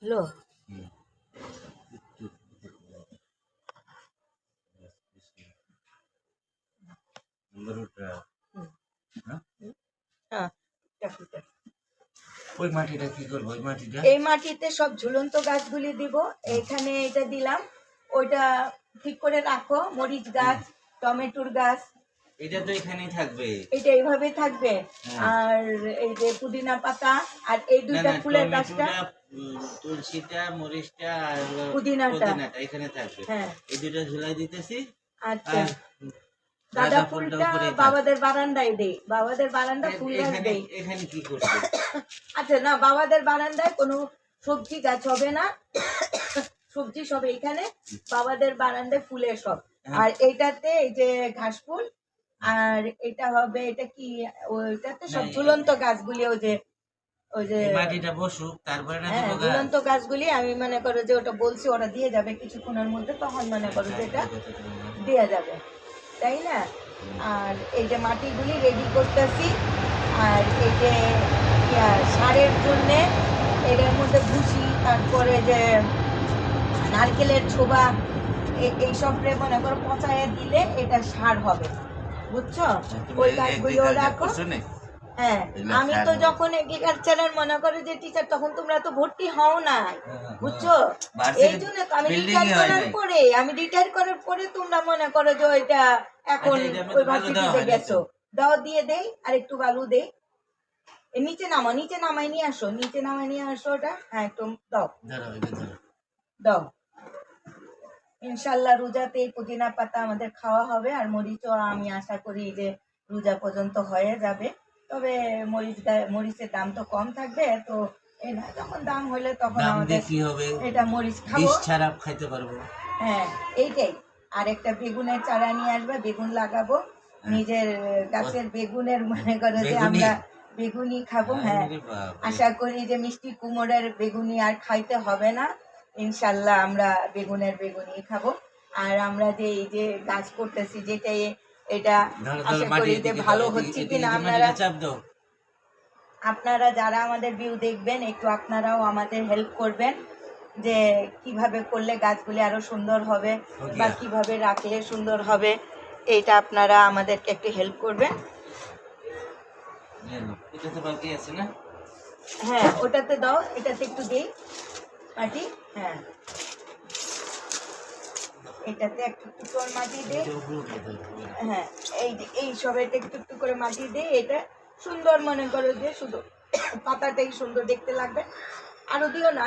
হলো। এই মাটিতে সব ঝুলন্ত গাছগুলি দিব। এখানে এটা দিলাম, ওইটা ঠিক করে রাখো। মরিচ গাছ, টমেটোর গাছ, এটা তো এখানেই থাকবে, এটা এইভাবে থাকবে। আর এই যে পুদিনা পাতা আর এই দুইটা ফুলের গাছটা, তুলসীটা, মরিচটা আর পুদিনাটা এখানে থাকবে। হ্যাঁ, এই দুটো ঝুলাই দিতেছি। আচ্ছা, গাঁদা ফুলটা বাবাদের বারান্দায় দেই, বাবাদের বারান্দা ফুল গাছ দেই। এখানে কি করবে? আচ্ছা, না, বাবাদের বারান্দায় কোনো সবজি গাছ হবে না, সবজি সব এখানে বাবাদের বারান্দায় ফুলের সব। আর এইটাতে এই যে ঘাস ফুল, আর এটা হবে, এটা কি, ওইটাতে সব ঝুলন্ত গাছগুলি, ওই যে মাটিটা বসুক, তারপরে ঝুলন্ত গাছগুলি আমি মনে করো যে ওটা বলছি, ওরা দিয়ে যাবে কিছুক্ষণের মধ্যে, তখন মনে করো যে এটা দেওয়া যাবে, তাই না? আর এই যে মাটিগুলি রেডি করতেছি। আর এই যে সারের জন্যে এটার মধ্যে ভুসি, তারপরে যে নারকেলের ছোবা, এইসব মনে করো পচায় দিলে এটা সার হবে, বুঝছো? ওই গাছগুলিও রাখো। হ্যাঁ, আমি তো যখন এগ্রিকালচারের মনে করো যে টিচার, তখন তোমরা তো ভর্তি হও না, বুঝছো? এই জন্য তো আমি রিটায়ার করার পরে তোমরা মনে করো যে ওইটা এখন ওই ভার্সিটিতে গেছো। দাও, দিয়ে দেই, আর একটু বালু দেই। নিচে নামাও, নিচে নামাই নিয়ে আসো, নিচে নামাই নিয়ে আসো ওটা। হ্যাঁ, একটু দাও দাও। ইনশাল্লাহ রোজাতে এই পুদিনা পাতা আমাদের খাওয়া হবে। আর মরিচও আমি আশা করি যে রোজা পর্যন্ত হয়ে যাবে। তবে মরিচের দাম তো কম থাকবে, তো যখন দাম হলে তখন আমাদের কি হবে, এটা মরিচ খাবো, বিষ ছাড়া খাইতে পারবো। হ্যাঁ, এইটাই। আর একটা বেগুনের চারা নিয়ে আসবে, বেগুন লাগাবো, নিজের গাছের বেগুনের মনে করো যে আমরা বেগুনি খাবো। হ্যাঁ, আশা করি যে মিষ্টি কুমড়ের বেগুনি আর খাইতে হবে না, ইনশাল্লাহ আমরা বেগুনি খাবো। আর আমরা যে এই যে গাছ করতেছি, যেটা এটা আশা করি যে ভালো হচ্ছে কিনা। আপনারা যারা আমাদের ভিউ দেখবেন, একটু আপনারাও আমাদের হেল্প করবেন যে কিভাবে করলে গাছগুলি আরো সুন্দর হবে, বা কিভাবে রাখলে সুন্দর হবে, এইটা আপনারা আমাদেরকে একটু হেল্প করবেন। হ্যাঁ, ওটাতে দাও, এটাতে একটু দিই মাটি। হ্যাঁ, এটাতে একটু করে মাটি দিই। হ্যাঁ, এই সবেতে একটু করে মাটি দিই। এটা সুন্দর মনে করো যে শুধু পাতাটাই সুন্দর দেখতে লাগবে, আরো দিও না।